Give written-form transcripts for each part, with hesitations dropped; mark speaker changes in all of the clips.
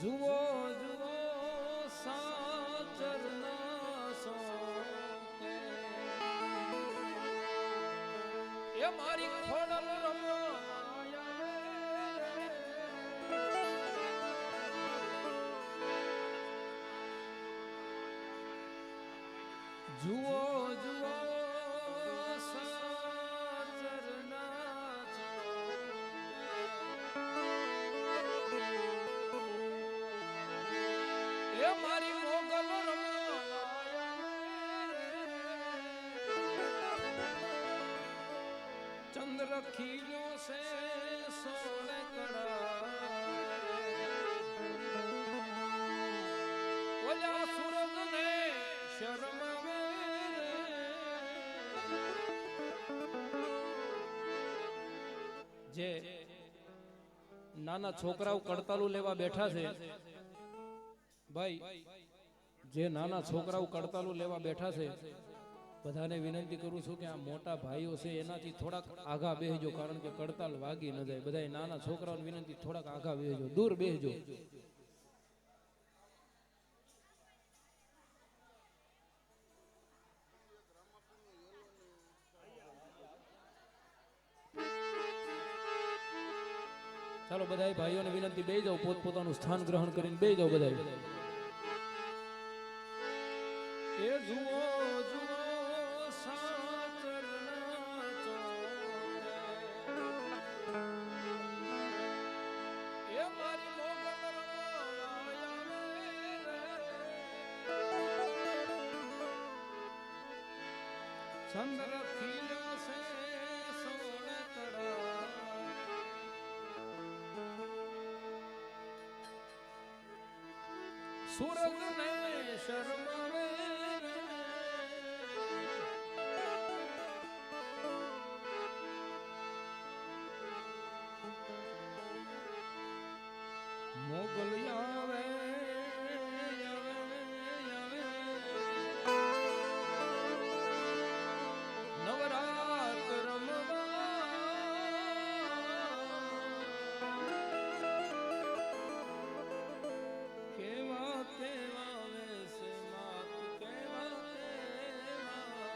Speaker 1: જુઓ જુઓ સાચરના સોકે એ મારી ખોડલ જુઓ જુઓ મારી મોગલ ચંદ્ર ખીલ્યો સે સોળે કડા ઓલા સૂરજ ને શરમ જે નાના છોકરાઓ કડતાલું લેવા બેઠા છે ભાઈ જે નાના છોકરાઓ કડતાલું લેવા બેઠા છે બધાને વિનંતી કરું છું કે આ મોટા ભાઈઓ છે એનાથી થોડાક આઘા બેસજો કારણ કે કડતાલ વાગી ન જાય બધા નાના છોકરાઓને વિનંતી થોડાક આઘા બેસજો દૂર બેસજો ચાલો બધા ભાઈઓને વિનંતી બેસી જાઓ પોતપોતાનું સ્થાન ગ્રહણ કરીને બેસી જાઓ બધા એ જુઓ જુઓ સાચરના ચોકે એ મારી મોગલ ચંદ્ર ખીલ્યો સે સોળે કડા સૂરજ ને શરમાવે મોગલ આવે નવરાત રમવા કેવા કેવા વેશે માત કેવા કેવા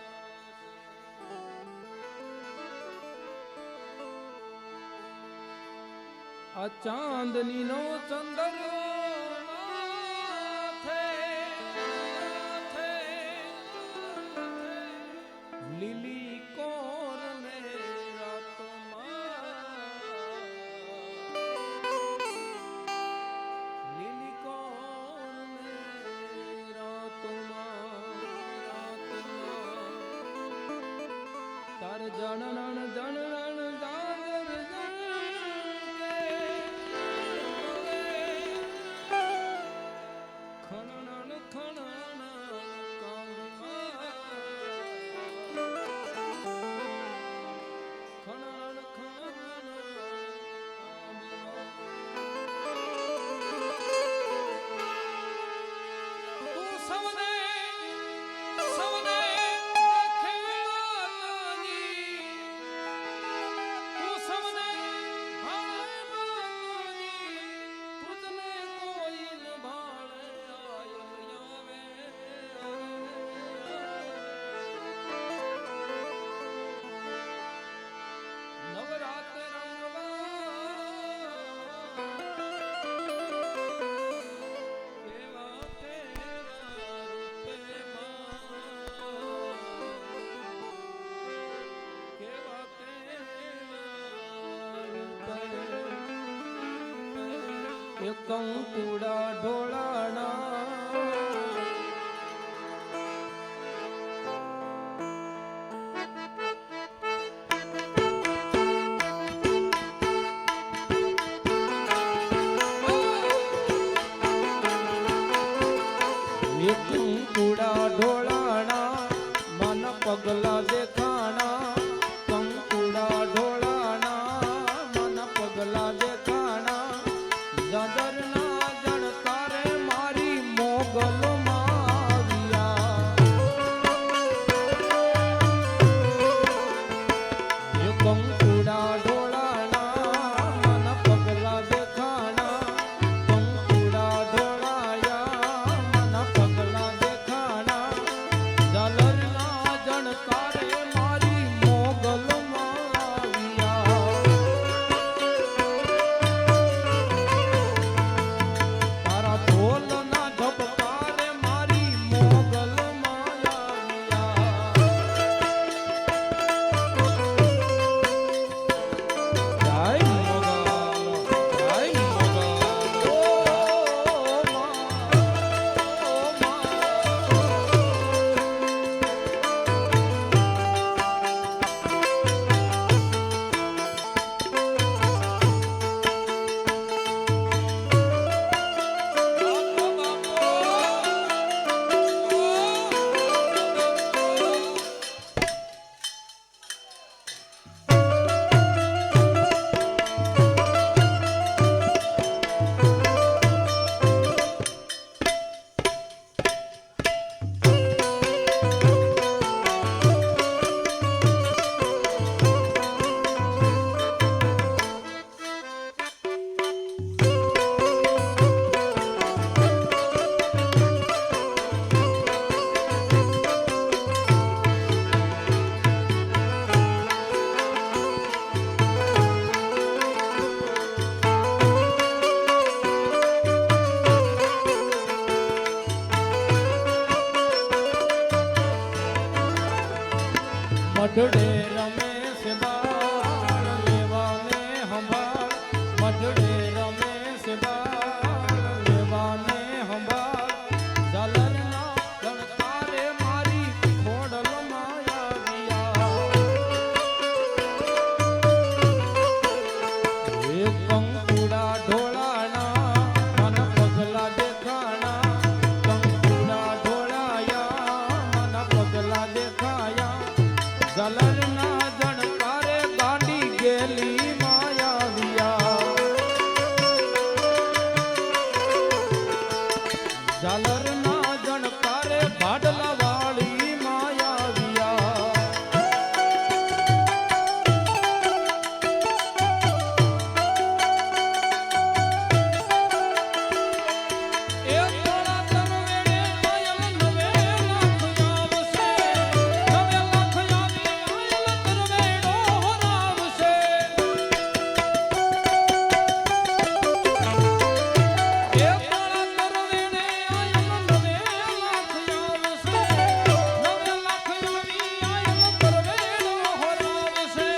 Speaker 1: આ ચાંદની નો ચંદર લીલી કોર ને રાતમાં લીલી કોર ને રાતમાં તાર જણણ જણણ જાગર ખણણ ખણણ ખણણ ખણણ તું સવને સવને તું સવને તુજને કોઈ ન ભાળે નવરાત રમવા કેવા કેવા રૂપે કેવા કેવા રૂપે કંકુડા ઢોળાણા કંકુડા ઢોળાણા મન પગલા દેખાણા કંકુડા ઢોળાણા મન પગલા દેખાણા જદરના જણકારે મારી મોગલ કંકુડા ઢોળાણા મન પગલા દેખાણા કંકુડા મઢડે રમેશ બાળ લેવાને હંભાળ મઢડે રમેશ બાળ લેવાને હંભાળ ઝાલરના ગણકારે મારી ખોડલ માયા એ કંકુડા ઢોળાના મન પગલા દેખાણા કંકુડા ઢોળાયા મન પગલા દેખાયા ઝાલરના જણકારે ગાંડી ગેલી માયાવિયા ઝાલરના જણકારે ભાડલા વાળી માયાવિયા એ તોળા તરવેડે આયલ નવે લાખ આવશે નવે લાખ આવી આયલ તરવેડો હરાવશે એ તોળા તરવેડે આયલ નવે લાખ આવશે નવે લાખ આવી આયલ તરવેડો હરાવશે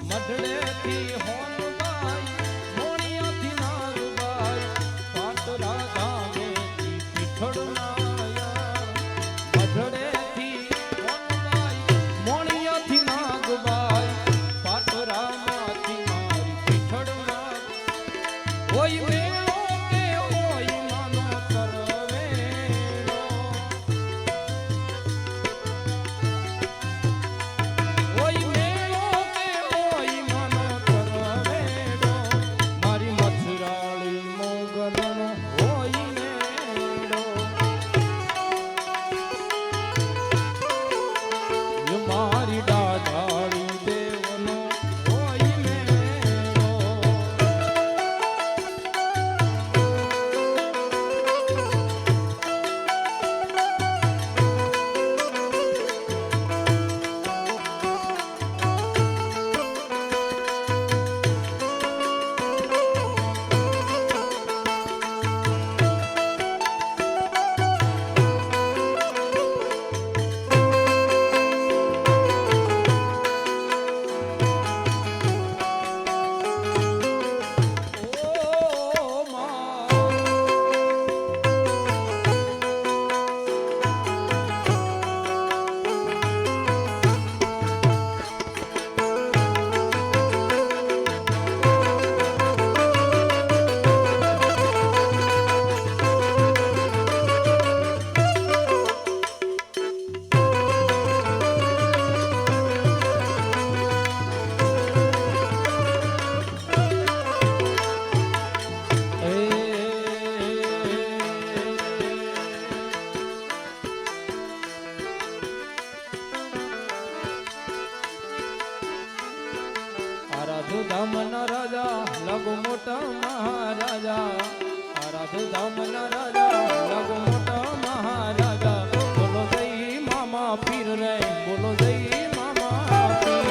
Speaker 1: મઢડેથી હોમબાઈ મોણિયાથી નારુબાઈ પાટરા ગામેથી પીઠળનાયા મઢડેથી હોમબાઈ મોણિયાથી નાગબાઈ પાટરામાંથી મારી પીઠળના હોય મેળો કે હોય માનો તરવેડો હોય મેળો કે હોય માનો તરવેડો મારી મથુરાળી મોગલનો હોય મેળો એ મારી દાદાળી દેવનો હોય મેળો ઓ મા આરાધુ ધામના રાજા લઘુ મોટા મહારાજા આરાધુ ધામના રાજા લઘુ મોટા મહારાજા બોલો જય મામા પીર રે બોલો જય મામા પીર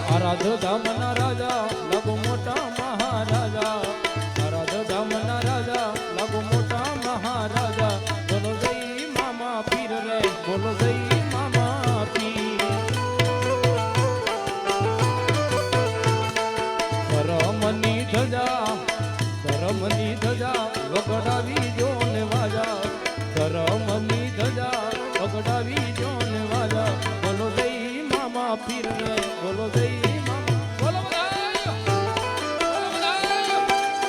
Speaker 1: આરાધુ ધામના રાજા લઘુ મોટા મહારાજા આરાધુ ધામના રાજા લઘુ મોટા મહારાજા બોલો જય મામા પીર રે બોલો જય મામા પીર ધર્મની ધજા વગડાવી જો ને વાજા ધર્મની ધજા વગડાવી જો ને વાજા બોલો જય મામા પીર રે બોલો જય મામા બોલો બધાય બોલો બધાય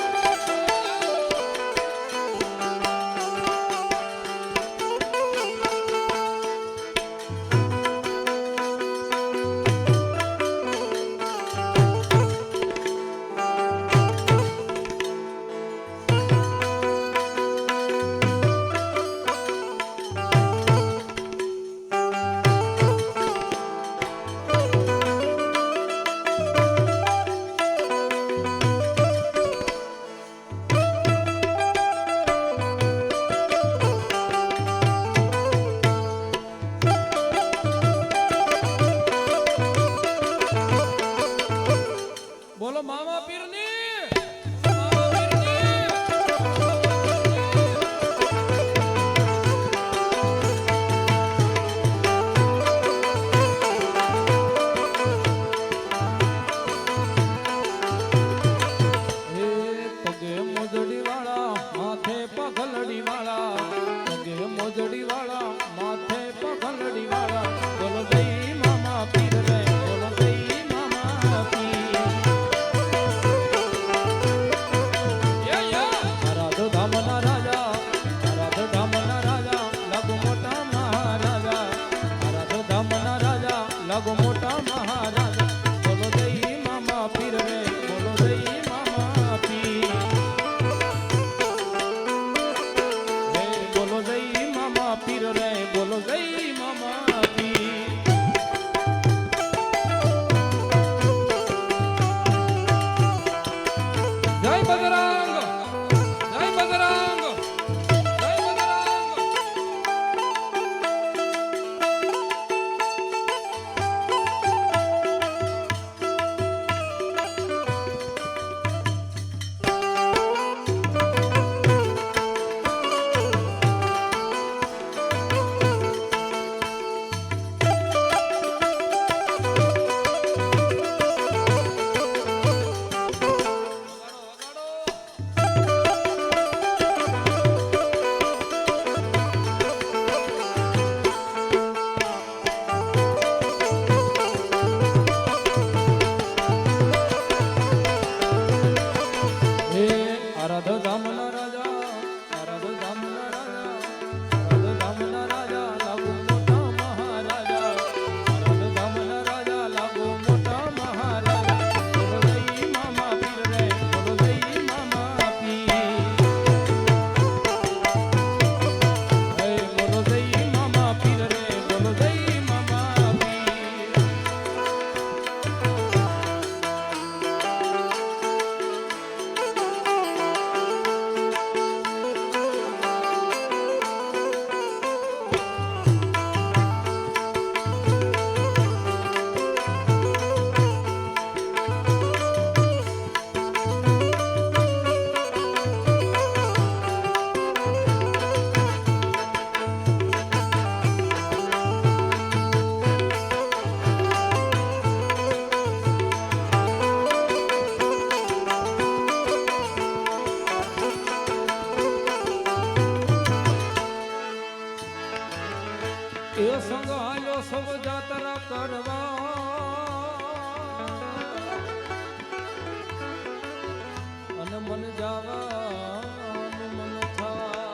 Speaker 1: અને મન જાવાનું મન થાય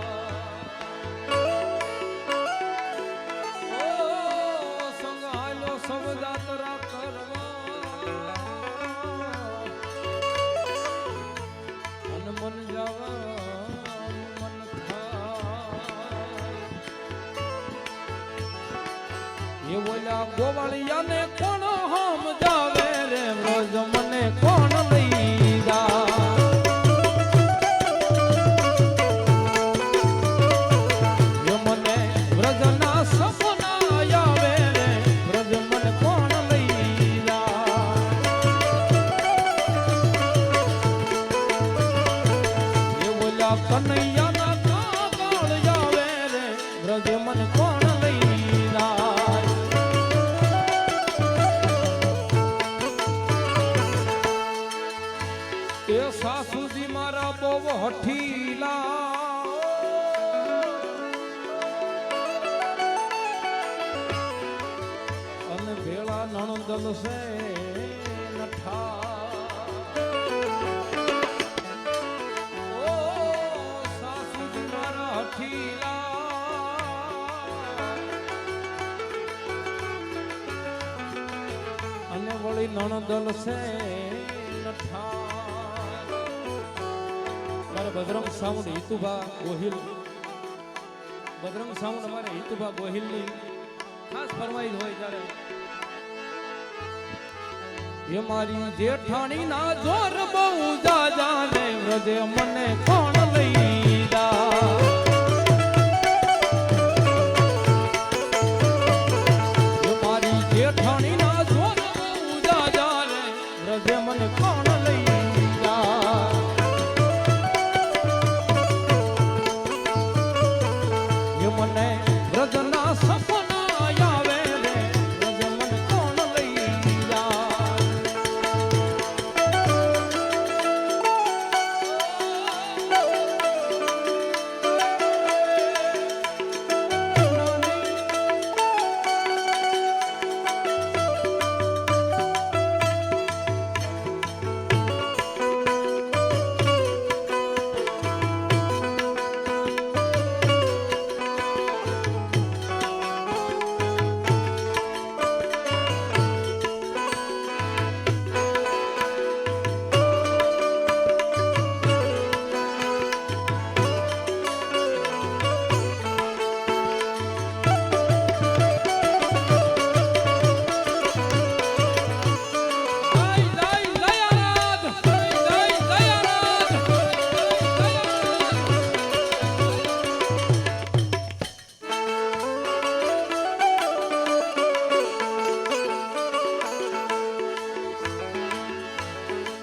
Speaker 1: ઓ સંગ હાલો સબ જાત્રા કરવા અને મન જાવાનું મન થાય એ બોલ્યા ગોવાળિયાને કોણ સમજાવે રે વ્રજ મને કોણ લઈ જા કનૈયાના કાગળ આવે રે વ્રજ મન કોણ લઈ જાય એ સાસુજી મારા બહુ હઠીલા અને ભેળા નણદલ છે નઠા અને વળી નણદલ છે મારે બજરંગ સાઉન્ડ હિતુભા ગોહિલ બજરંગ સાઉન્ડ અમારે હિતુભા ગોહિલ ની ખાસ ફરમાઈશ હોય ત્યારે એ મારી જેઠાણી ના જોર બહુ જાજા ને વ્રજે મને કોણ લઈ જા જેઠાણી ના જોર ઉજા જાલે વ્રજે મને કોણ લઈ જા એ મને વ્રજના સપના આવે રે વ્રજ મને કોણ લઈ જા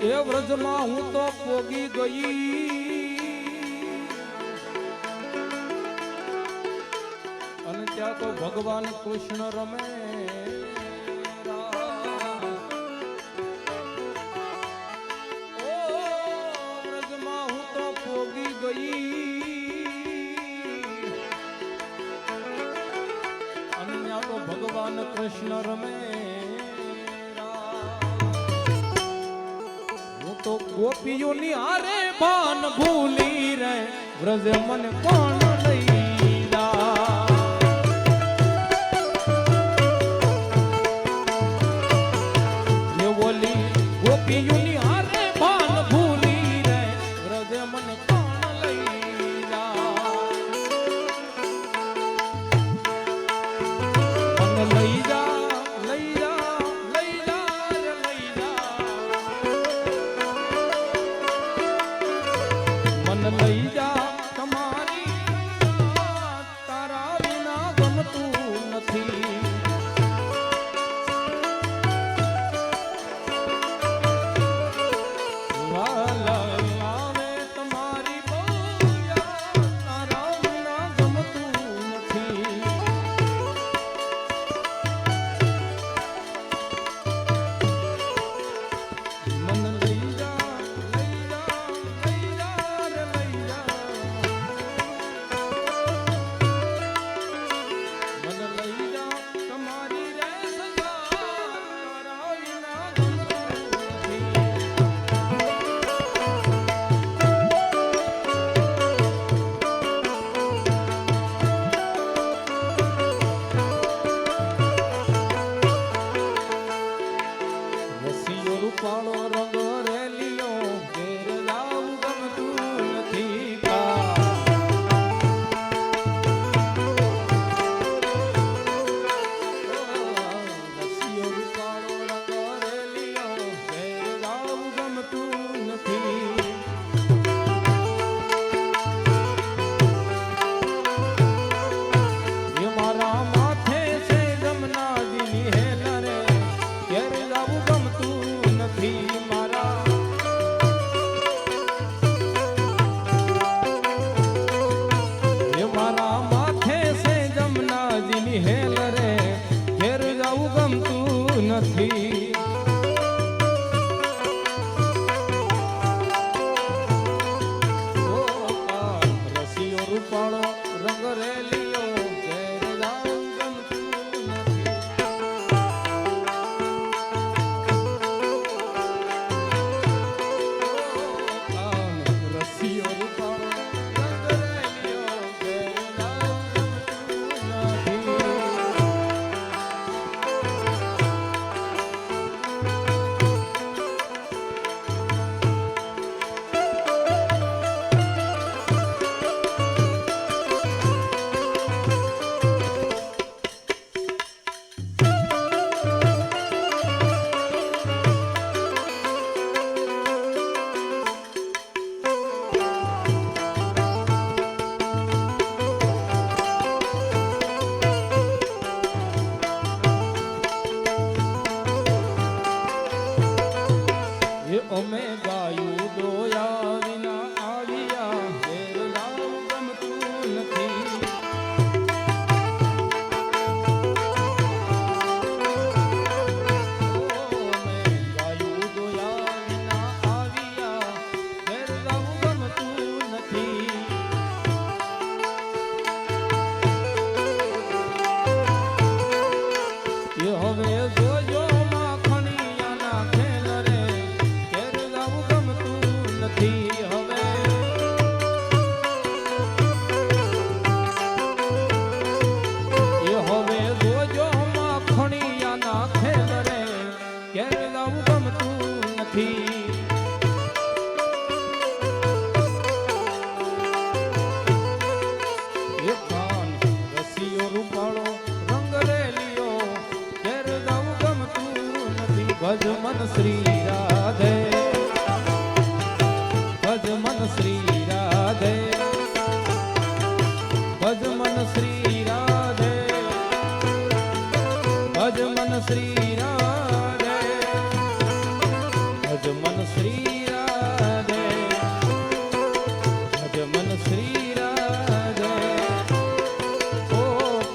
Speaker 1: એ વ્રજમાં હું તો પોગી ગઈ અને ત્યાં તો ભગવાન કૃષ્ણ રમે વ્રજમાં હું તો પોગી ગઈ અને ત્યાં તો ભગવાન કૃષ્ણ રમે તો ગોપીઓની હારે ભાન ભૂલી રે વ્રજ મને કોણ લઈ જા એ બોલી ગોપીઓની હારે ભાન ભૂલી રે વ્રજ મને કોણ લઈ જા મને લઈ જા લઈ જા તમારી તારા ભજ મન શ્રી રાધે ભજ મન શ્રી રાધે ભજ મન શ્રી રાધે ભજ મન શ્રી રાધે ભજ મન શ્રી રાધે ભજ મન શ્રી રાધે ઓ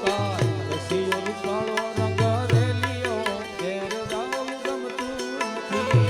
Speaker 1: કાલ રસિયો રૂપાળો રંગ રેલિયો ઘેર જાવું ગમતું નથી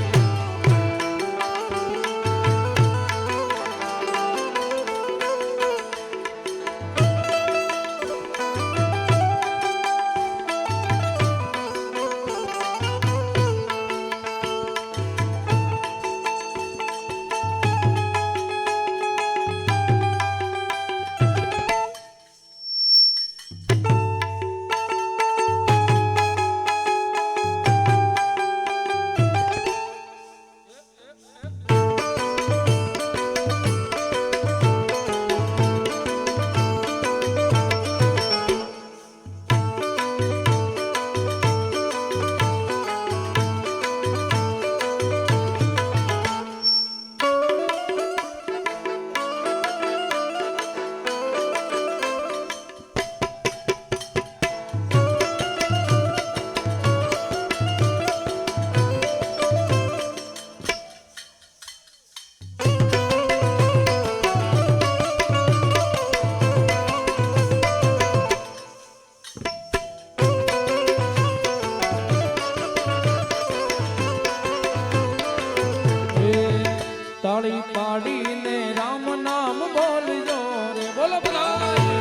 Speaker 1: તાળી પાડીને રામ નામ બોલજો રે બોલો બધાય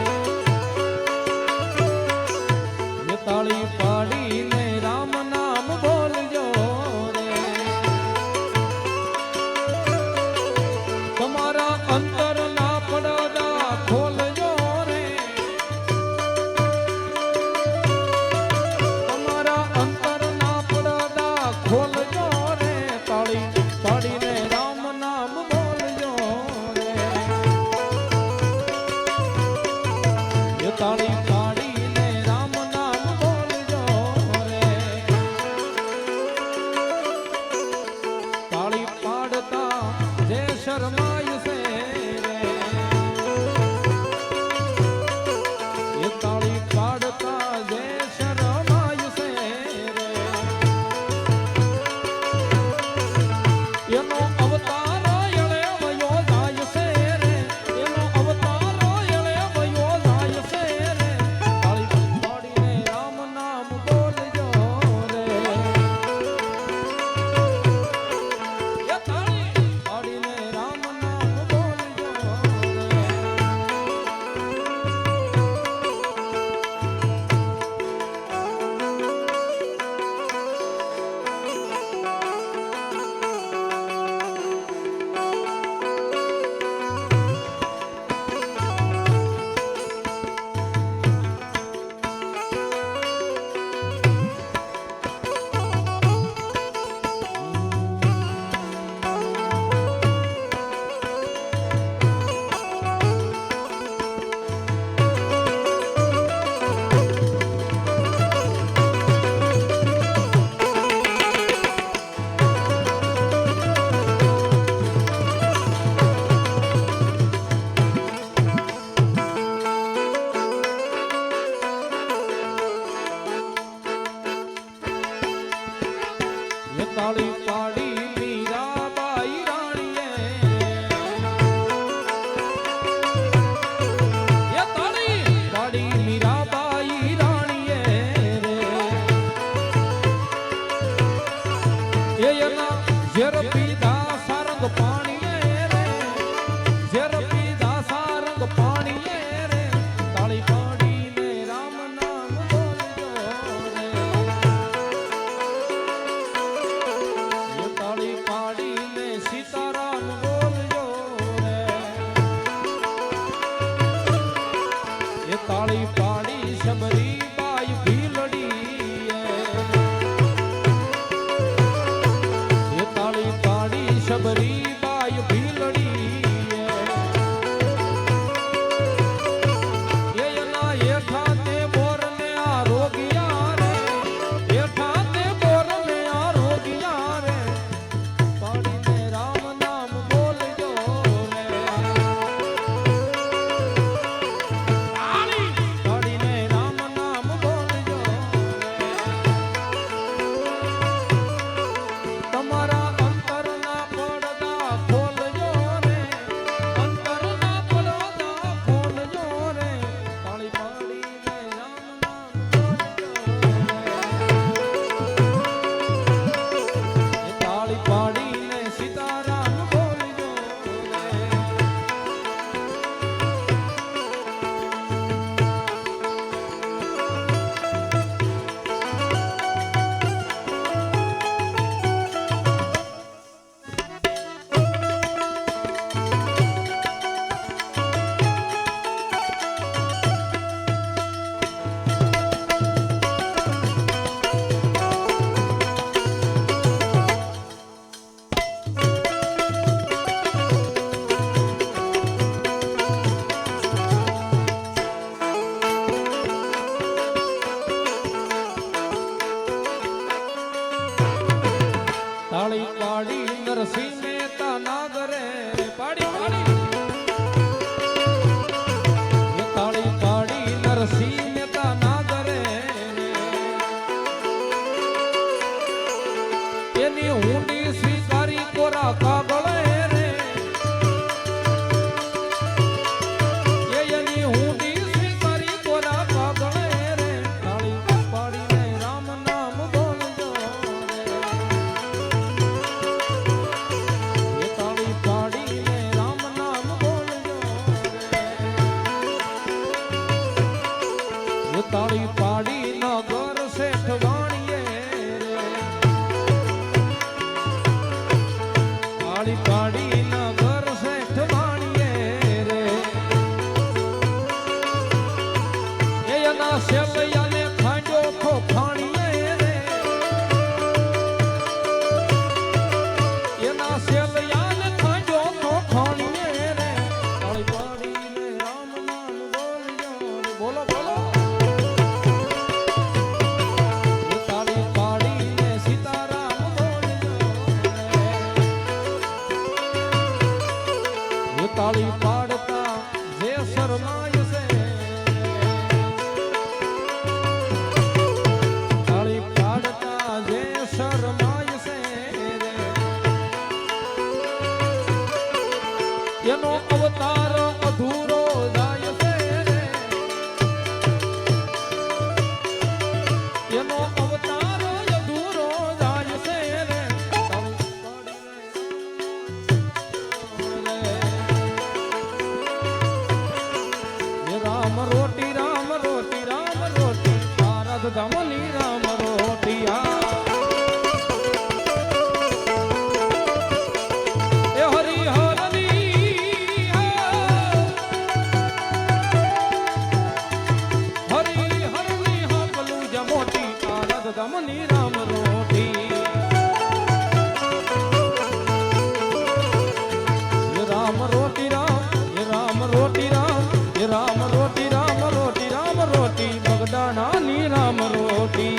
Speaker 1: તાળી પાડીને રામ નામ બોલજો રે તમારા અંતર ના પડદા ખોલજો રે તમારા અંતર ના પડદા ખોલજો રે તાળી પાડીને રામ નામ બોલજો રે એ તાળી પાડીને રામ નામ બોલજો રે તાળી પાડતા જે શરમાય છે રે એ તાળી પાડતા જે શરમાય છે રે એનો અવતાર એળે વયો જાય છે રે એનો અવતાર એળે વયો જાય છે રે તાળી પાડીને રામ નામ બોલજો રે એ તાળી પાડીને રામ નામ તાળી પાડતા જે શરમાય છે, તાળી પાડતા જે શરમાય છે રે, એનો અવતાર અધૂરો જાય છે રે, એનો અવતાર અધૂરો જાય છે રે, રામ રોટી રામ રોટી રામ રોટી ભારત ધમની રામ રોટી એ હરી હરની હરી હરની હાકલું જમોટી ભારત ધમની રામ રોટી રામ રોટી રામ રામ રોટી રામ રામ રોટી રામ રોટી રામ રોટી બગદાણાની રામ રોટી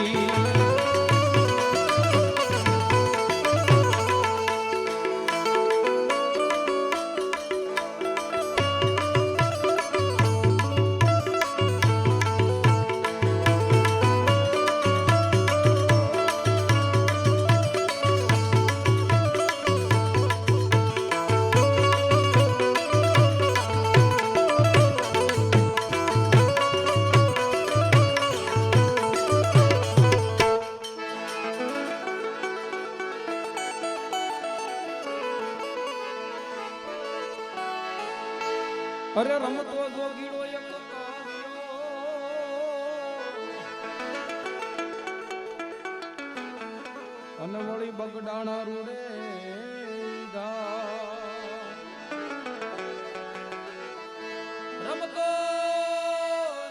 Speaker 1: અરે રમતો જોગીડો એક અને વળી બગડાણા રૂડે રમતો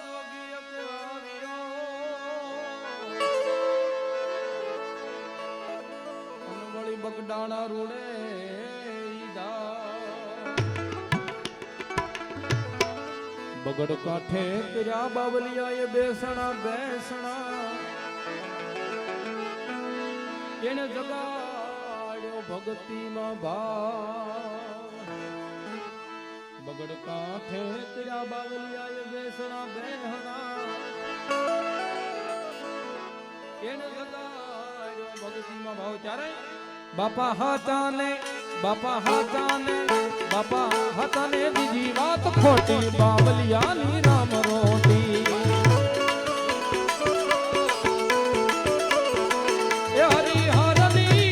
Speaker 1: જોગી એક અને વળી બગડાણા રૂડે બગડ કાંઠે કર્યા બાવલિયા એ બેસણા બેસણા એને જગાડ્યો ભક્તિમાં ભાવ બગડ કાંઠે કર્યા બાવલિયા એ બેસણા બેહણા એને જગાડ્યો ભક્તિમાં ભાવ ત્યારે બાપા હાચાને બાપા હાચાને બાપા હાચાને બીજી વાત ખોટી બાવલિયાની રામ રોટી એ હરી હરની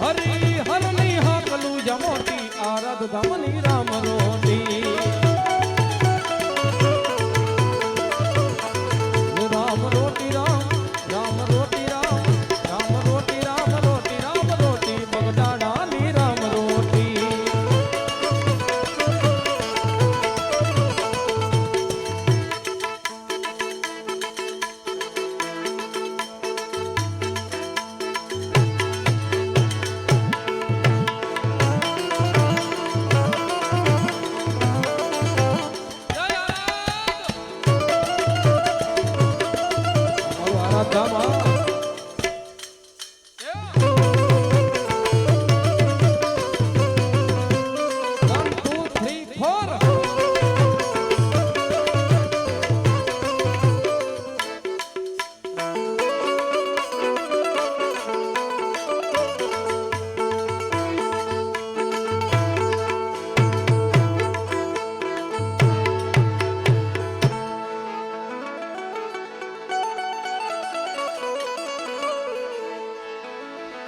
Speaker 1: હરી હરની હાકલું જમોટી આરાધ ધમની રામ રોટી રામ રોટી રામ રામ રોટી રામ રામ રોટી રામ રોટી રામ રોટી બગડાણાની રામ રોટી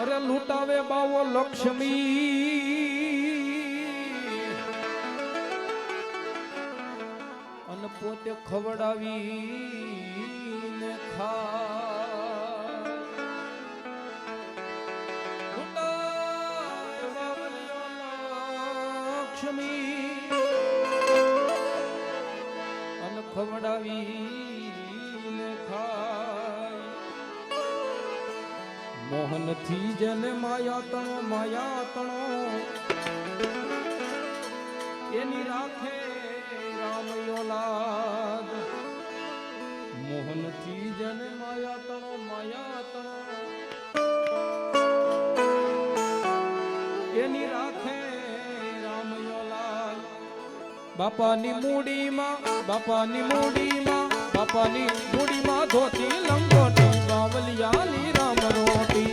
Speaker 1: અરે લૂંટાવે બાવો લક્ષ્મી અને પોતે ખવડાવી ને ખા લક્ષ્મી અને ખવડાવી ને ખાય મોહન થી જને માયા તણો એની રાખે રામ ઓલાદ મોહન થી જને માયા તણો બાપાની મૂડીમાં ધોતી લંગોટી બાવલિયાની રામ રોટી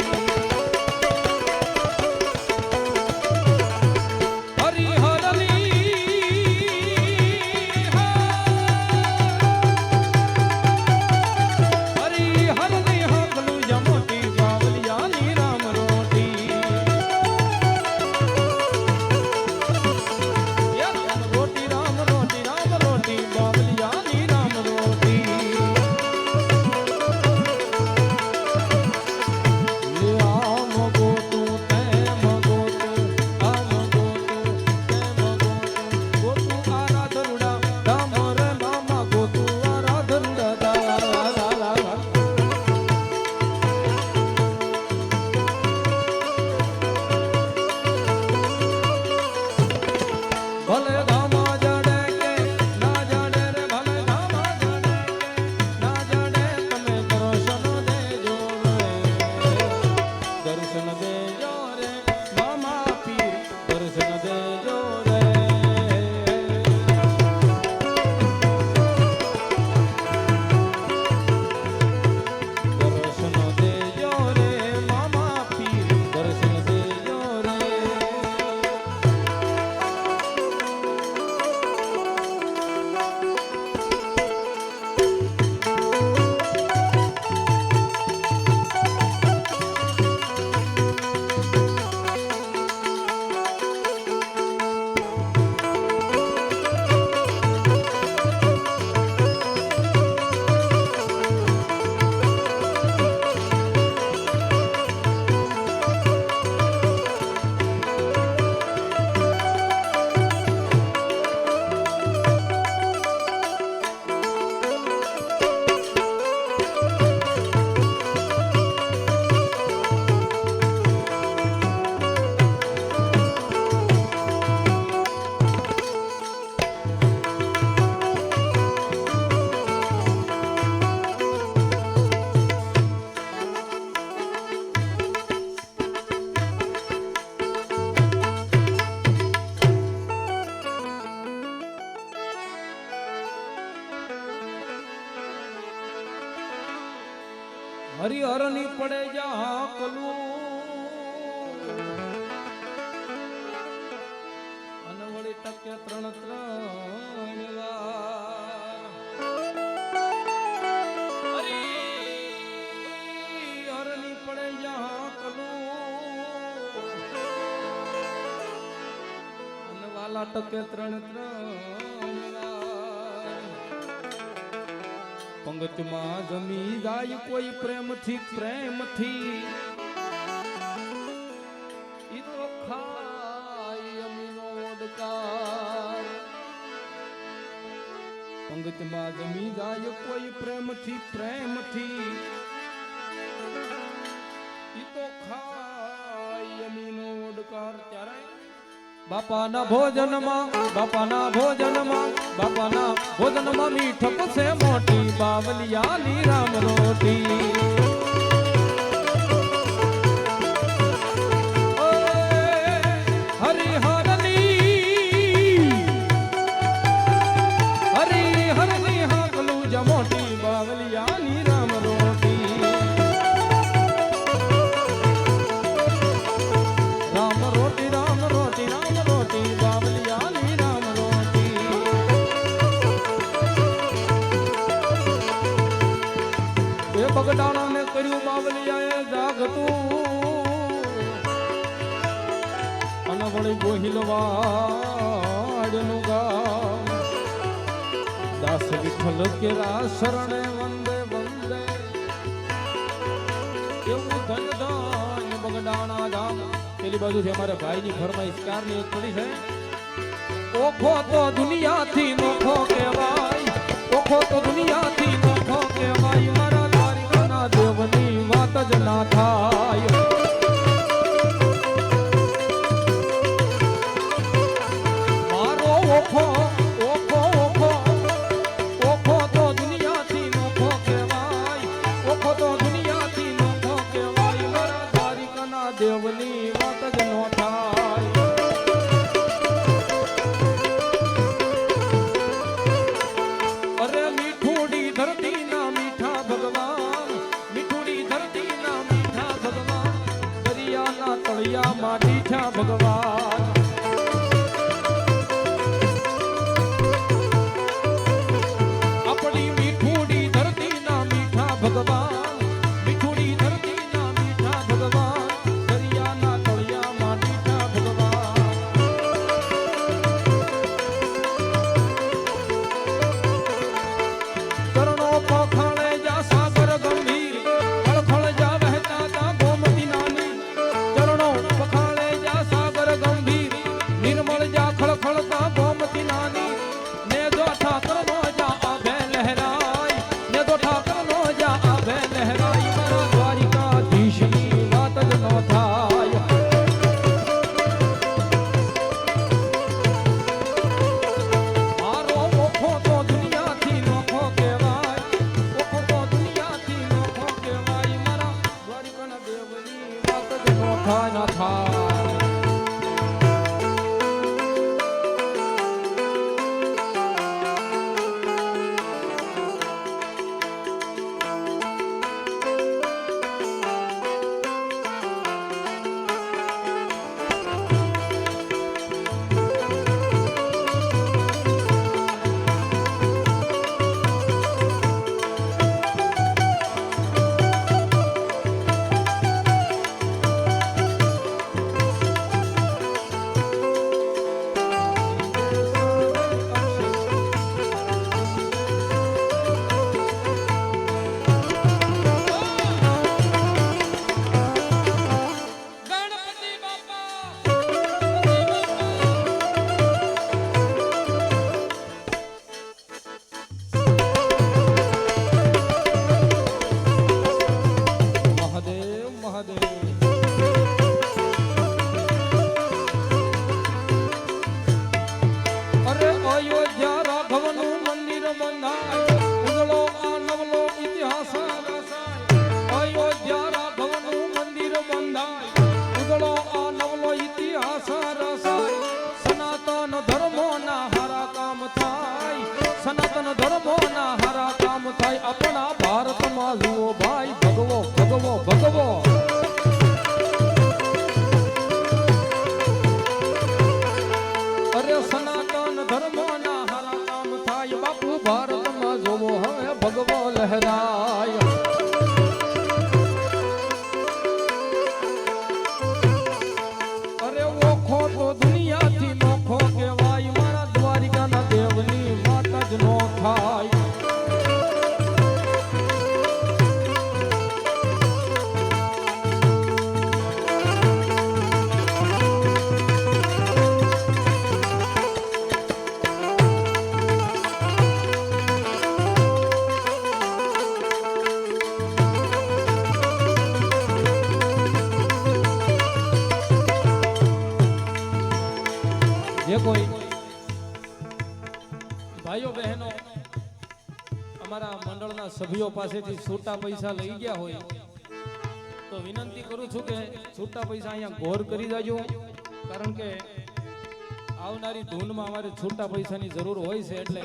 Speaker 1: હરિહરની પડે જા કલું અને વળી ટકે ત્રણ વાર હરિહરની પડે જા કલું અને વાલા ટકે ત્રણ પંગતમાં જમી જાય કોઈ પ્રેમથી ઈ તો ખાય અમીનો ઓડકાર પંગતમાં જમી જાય કોઈ પ્રેમથી ઈ તો ખાય અમીનો ઓડકાર ત્યારે બાપાના ભોજનમાં મીઠપ છે મોટી બાવલિયાની રામ રોટી હરિહરની હાકલું જ મોટી બાવલિયાની રામ રોટી રામ રોટી રામ રોટી રામ રોટી બાવલિયાની રામ રોટી એ બગડાણાને કર્યું બાવલિયાએ જાગતું અને વળી ગોહિલવાડનું ગામ દાસ વિઠ્ઠલ કેરા શરણે વંદે વંદે એવું ધન ધન બગડાણા ધામ પેલી બાજુથી અમારા ભાઈની ફરમાઈશ કારની એક પડી છે ઓખો તો દુનિયાથી નોખો કહેવાય ઓખો તો દુનિયાથી નોખો કહેવાય મારા દ્વારિકાના દેવની વાત જ ના થાય મારો ઓખો ઓખો ઓખો ઓખો તો દુનિયાથી નોખો કહેવાય ઓખો તો દુનિયાથી નોખો કહેવાય મારા દ્વારિકાના દેવની વાત જ નો થાય દરિયાના તળિયામાં દીઠા ભગવાન આપણી મીઠુડી ધરતીના મીઠા ભગવાન મીઠુડી ધરતીના મીઠા ભગવાન દરિયાના તળિયામાં દીઠા ભગવાન ચરણો પખાણે જા સાગર ગંભીર ખળખળ જા વહેતા તા ગોમતી નાની ચરણો પખાણે જા સાગર ગંભીર નિર્મળ જા ખળખળ તા ગોમતી નાની ને જો ઠાકર નો જા આભે લહેરાય ને જો ઠાકર નો જા આભે લહેરાય મારા દ્વારિકાધીશની વાત જ નો થાય મારો ઓખો તો દુનિયાથી નોખો કહેવાય ઓખો તો દુનિયાથી નોખો કહેવાય મારા દ્વારિકાના દેવની વાત જ નોખા ના થાય સનાતન ધર્મો ના હારા કામ થાય આપણા ભારતમાં જુઓ ભાઈ ભગવો ભગવો ભગવો અરે સનાતન ધર્મો ના હારા કામ થાય બાપુ ભારતમાં જોવો હવે ભગવો લહેરાય અરે ઓખો તો દુનિયાથી નોખો કહેવાય મારા દ્વારિકાના દેવની વાત જ નો થાય જે કોઈ ભાઈઓ બહેનો અમારા મંડળના સભ્યો પાસેથી છૂટા પૈસા લઈ ગયા હોય તો વિનંતી કરું છું કે છૂટા પૈસા અહીંયા ગોર કરી દેજો કારણ કે આવનારી ધૂનમાં અમારે છૂટા પૈસાની જરૂર હોય છે એટલે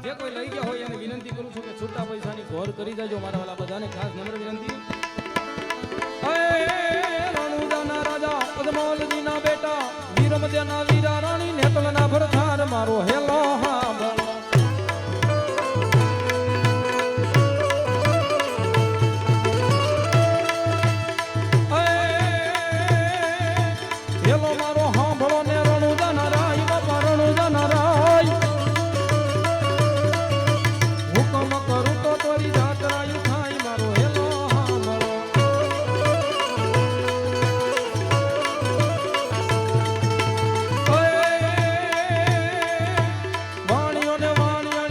Speaker 1: જે કોઈ લઈ ગયા હોય એને વિનંતી કરું છું કે છૂટા પૈસાની ગોર કરી દેજો મારા વાલા બધાને ખાસ નમ્ર વિનંતી રણુજાના રાજા પદ્માવતીના બેટા વીરમદ્યાના વીરા રાણી નેતલના ભરથાર મારો હેલો હા હેલો મારો હાંભળો ને રણુજાના રાય બાપા રણુજાના રાય હુકમ કરું તો તોરી જાતરાયું થાય મારો હેલો હાંભળો વાણીઓને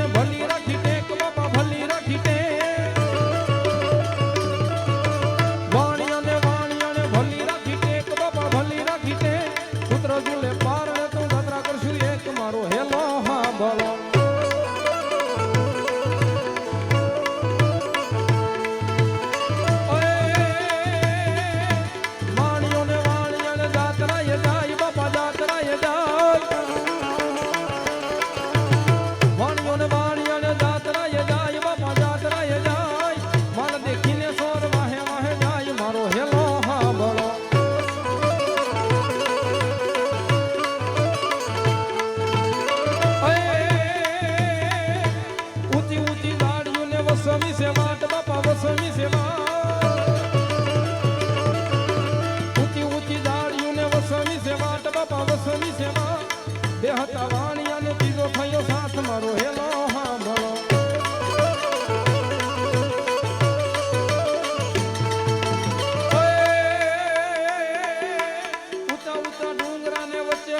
Speaker 1: ભલી રાખી ટેક બાપા ભલી રાખી ટેક વાણીઓને ભલી રાખી ટેક બાપા ભલી રાખી ટેક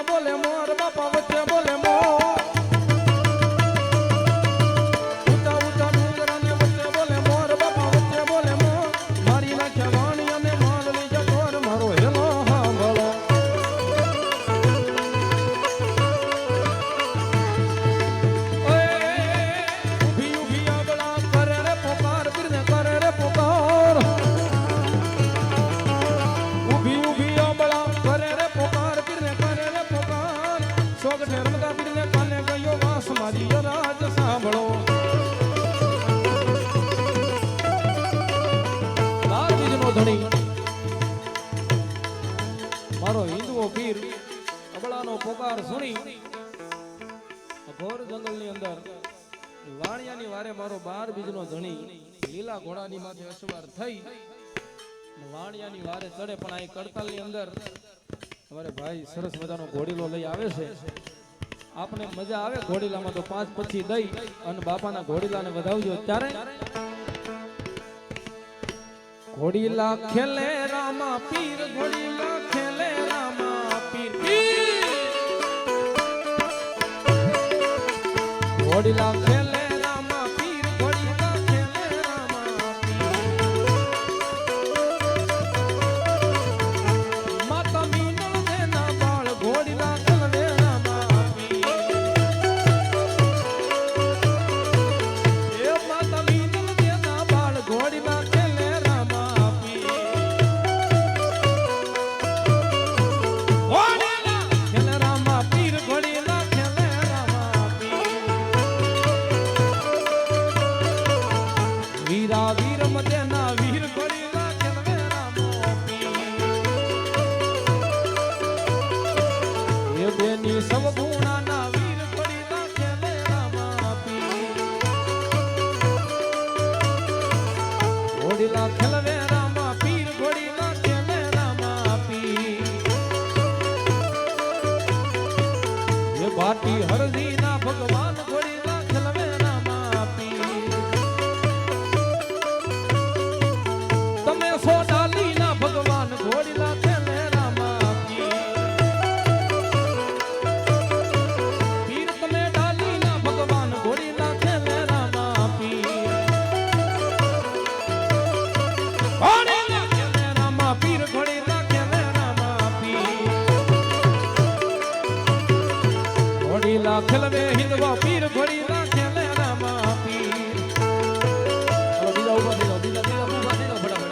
Speaker 1: બોલે મોર બાપા વચ્ચે બોલે મોર ઊંચા ઊંચા ડુંગરાને વચ્ચે બોલે મોર બાપા વચ્ચે બોલે મોર મારી નાખ્યા વાણી અને માલની જકોર મારો હેલો સાંભળો ઊભી ઊભી આબળા કરે રે પોકાર પીરને કરે રે પોકાર ઊભી ઊભી આબળા કરે રે પોકાર પીરને કરે રે પોકાર સોગઠે રમતા પીરને કાને ગયો વાસ મારી રાજ સાંભળો ધણી મારો હિન્દુઓ પીર અબળાનો પોકાર સુણી ઘોર જંગલની અંદર વાણિયાની વારે મારો 12 બીજનો ધણી લીલા ઘોડાની માથે અસવાર થઈ વાણિયાની વારે ચડે પણ આ કડતાલની અંદર અમારે ભાઈ સરસ મજાનો ઘોડીલો લઈ આવે છે આપણે મજા આવે ઘોડીલામાં તો 5 પછી દઈ અને બાપાના ઘોડીલાને વધાવજો ત્યારે ઘોડીલા ખેલે રામા પીર ઘોડીલા ખેલે રામા પીર ઘોડીલા ખેલે રામા પીર ઘોડીલા ખેલે રામા પીર માતા મીનળ દેના બાળ ઘોડીલા ખેલે રામા પીર એ માતા મીનળ દેના બાળ ઘોડીલા સવ ગુણાના વીર પડી નાખે રામા પીર ઘોડીલા ખેલવે રામા પીર ઘોડી નાખે રામા પીર એ ભાટી હરદી ના ભગવાન ઘોડીલા ખેલવે રામા પીર તમે સોડાલી ના ભગવાન ઘોડીલા ખેલે રામા પીર ખેલવે હિંદવા પીર ઘોડી ના ખેલે રામા પીર બીજા ઉભા થઈ જાઓ બીજા ઉભા થઈ જાઓ ફટાફટ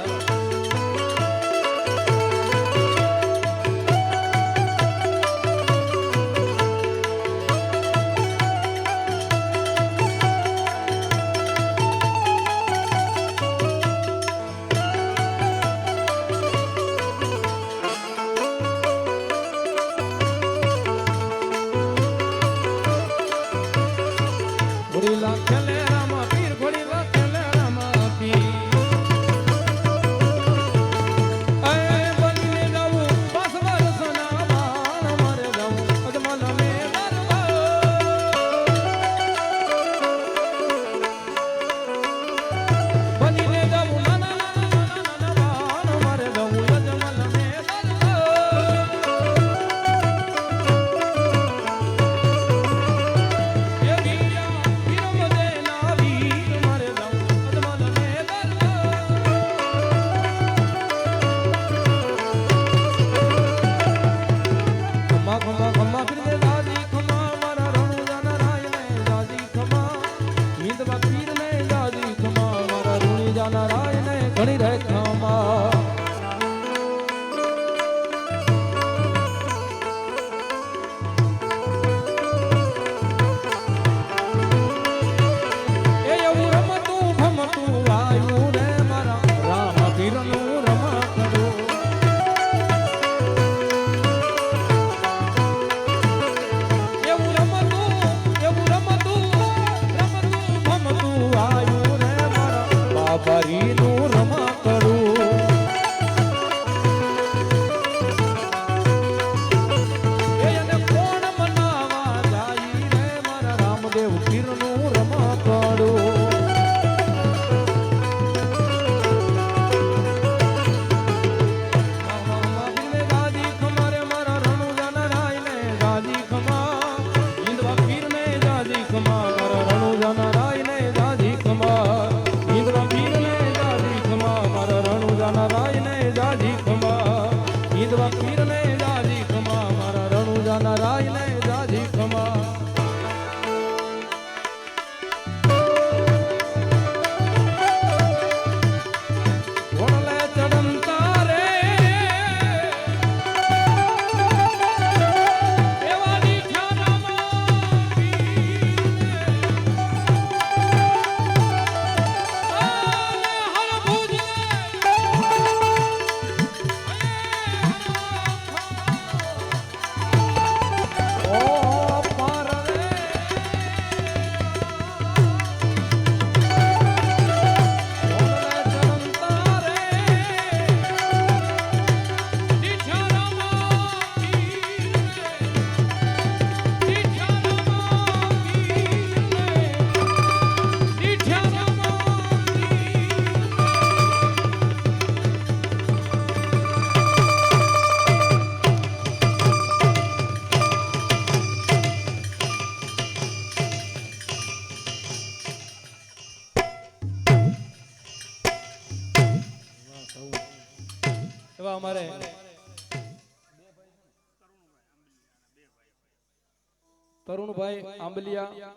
Speaker 1: પીરને જાજી ખમા મારા રણુજાના રાયને જાજી ખમા ઓળલે ચડંતા રે એવા દીઠાનામાં પીરને હર ભુજને એવા અમારે તરુણભાઈ આંબલિયા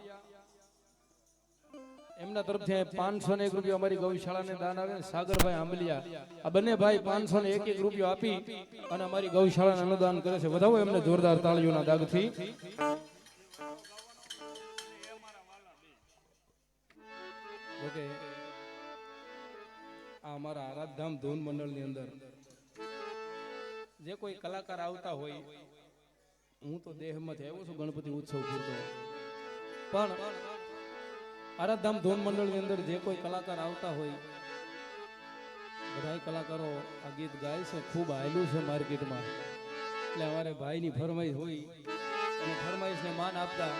Speaker 1: એમના તરફથી 501 રૂપિયા અમારી ગૌશાળાને દાન આવે. સાગરભાઈ આંબલિયા આ બંને ભાઈ 501 રૂપિયા આપી અને અમારી ગૌશાળાને અનુદાન કરે છે. વધાવો એમને જોરદાર તાળીઓના દાગથી. ઓકે આ અમારા આરાધધામ ધૂન મંડળની અંદર જે કોઈ કલાકાર આવતા હોય, હું તો દેહમાંથી આવ્યો છું ગણપતિ ઉત્સવ પૂરતો, પણ આરાધધામ ધૂન મંડળની અંદર જે કોઈ કલાકાર આવતા હોય, બધા કલાકારો આ ગીત ગાય છે, ખૂબ આવેલું છે માર્કેટમાં. એટલે અમારે ભાઈની ફરમાઈશ હોય અને ફરમાઈશને માન આપતા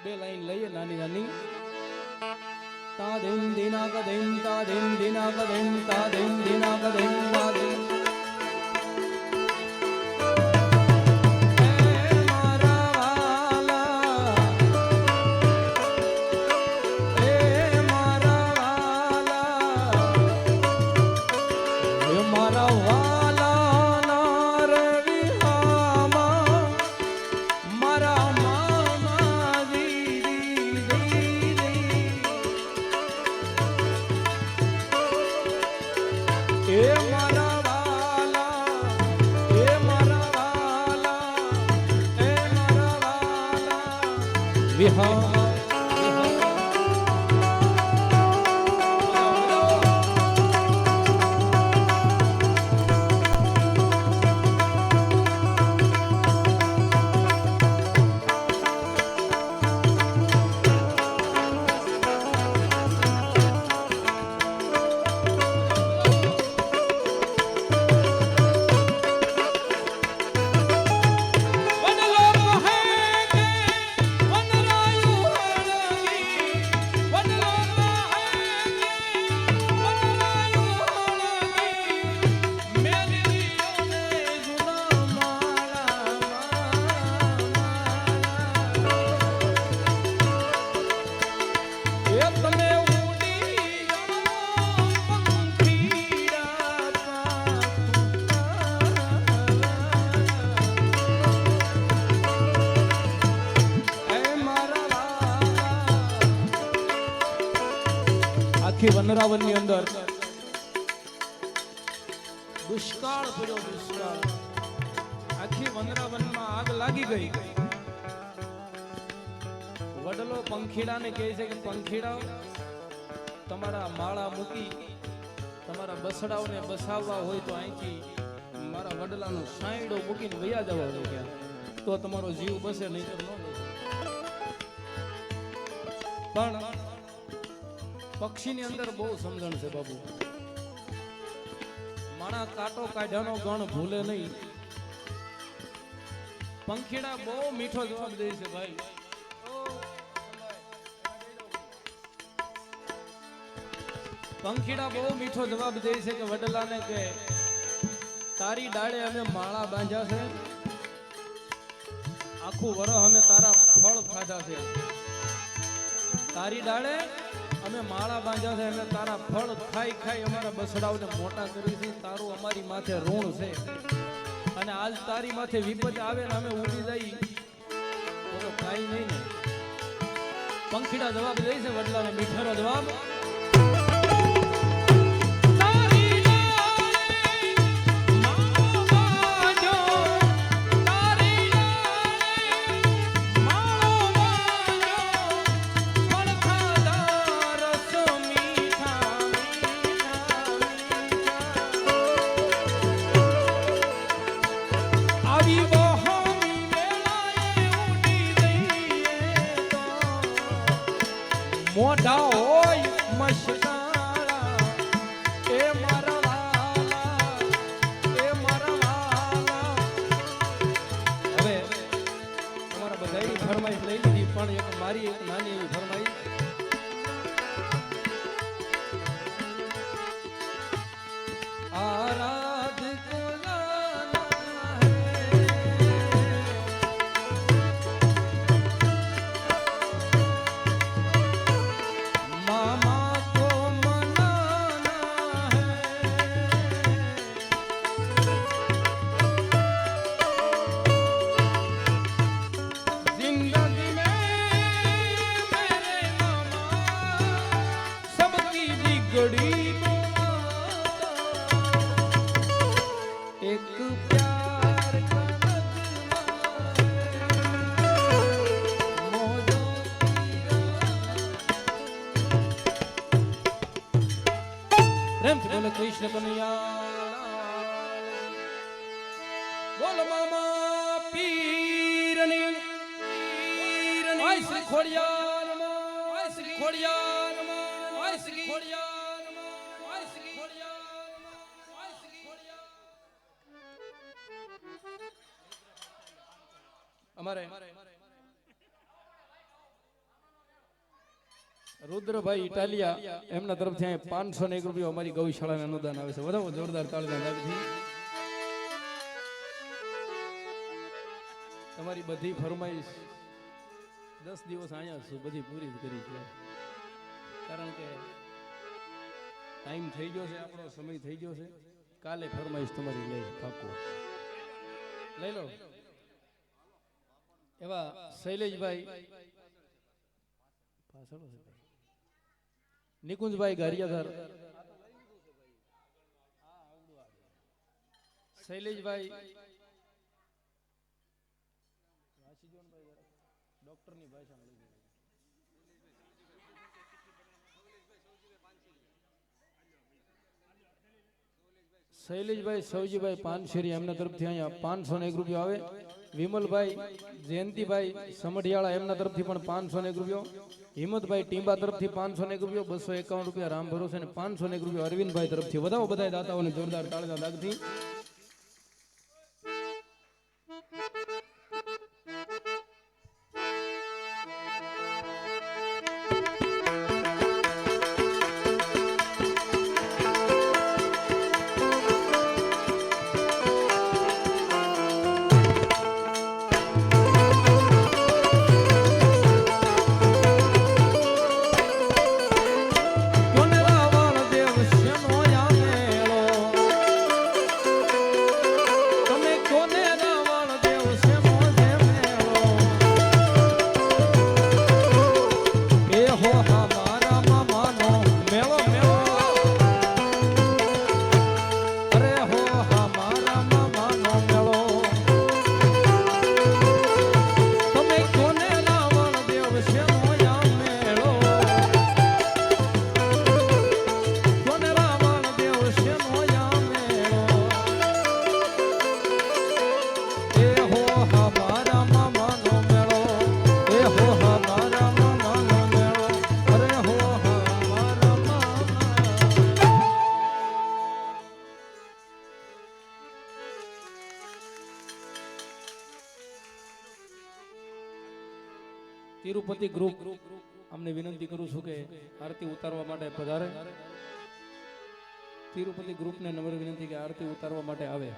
Speaker 1: બે લાઈન લઈએ નાની નાની. તા દિન દિના કદિન તા દિન દિના કદિન તા દિન દિના કદિન તા દિન વનરાવન ની અંદર દુષ્કાળ પડ્યો. દુષ્કાળ આખી વનરાવન માં આગ લાગી ગઈ. વડલો પંખીડાને કહે છે કે પંખીડાઓ તમારા માળા મૂકી તમારા બસડાઓને બસાવવા હોય તો અહીંથી મારા વડલાનો સાંયડો મૂકીને વયા જવા હોય તો તમારો જીવ બસે, નહીં તો ન બસે. પણ પક્ષીની અંદર બહુ સમજણ છે બાબુ. માણા કાંટો કાઢ્યાનો ગણ ભૂલે નહીં. પંખીડા બહુ મીઠો જવાબ દે છે ભાઈ. પંખીડા બહુ મીઠો જવાબ દે છે કે વડલાને કે તારી ડાળે અમે માળા બાંધ્યા છે, આખું વરહ અમે તારા ફળ ખાધા છે. તારી ડાળે અમે માળા બાંધ્યા છે, અમે તારા ફળ ખાઈ ખાઈ અમારા બસડાઓને મોટા કરી છે. તારું અમારી માથે ઋણ છે. અને આજ તારી માથે વિપત આવે ને અમે ઉડી જઈ તો કાઈ નહીં ને. પંખીડા જવાબ દે છે વડલાને મીઠાનો જવાબ. મોઢા હોય મસ્કારા એ મારા વાલા એ મારા વાલા. હવે તમારા બધાની ફરમાઈશ લઈ લીધી પણ એક મારી એક નાની એવી ફરમાઈશ. આરાધ एक प्यार प्रेम से बोले कृष्ण कन्हैया बोल मामा पीरनी आई श्री खोड़ियार आई श्री खोड़ियार आई श्री खोड़ियार आई श्री खोड़ियार आई श्री खोड़ियार. અમારે રુદ્રભાઈ ઇટાલિયા એમના તરફથી 501 રૂપિયા અમારી ગૌશાળાને અનુદાન આવે છે. વધાવો જોરદાર તાળીના નાદથી તમારી બધી ફરમાઈશ 10 દિવસ અહીંયા છું બધી પૂરી જ કરી છે. કારણ કે ટાઈમ થઈ ગયો છે, આપણો સમય થઈ ગયો છે. કાલે ફરમાઈશ તમારી લઈ પાકું લઈ લો. એવા શૈલેષભાઈ નિકુંજભાઈ ગારિયાધર, શૈલેષભાઈ ડોક્ટરની ભાષા શૈલેષભાઈ સૌજીભાઈ પાનશેરી એમના તરફથી અહીંયા 501 રૂપિયા આવે. વિમલભાઈ જયંતિભાઈ સમઢિયાળા એમના તરફથી પણ 501 રૂપિયો. હિંમતભાઈ ટીંબા તરફથી 501 રૂપિયો. 251 રૂપિયા રામ ભરોસે અને 501 રૂપિયો અરવિંદભાઈ તરફથી. વધાવો બધા દાતાઓને જોરદાર તાળીના દાગથી. તિરુપતિ ગ્રુપ અમને વિનંતી કરું છું કે આરતી ઉતારવા માટે પધારે. તિરુપતિ ગ્રુપને નમ્ર વિનંતી કે આરતી ઉતારવા માટે આવે.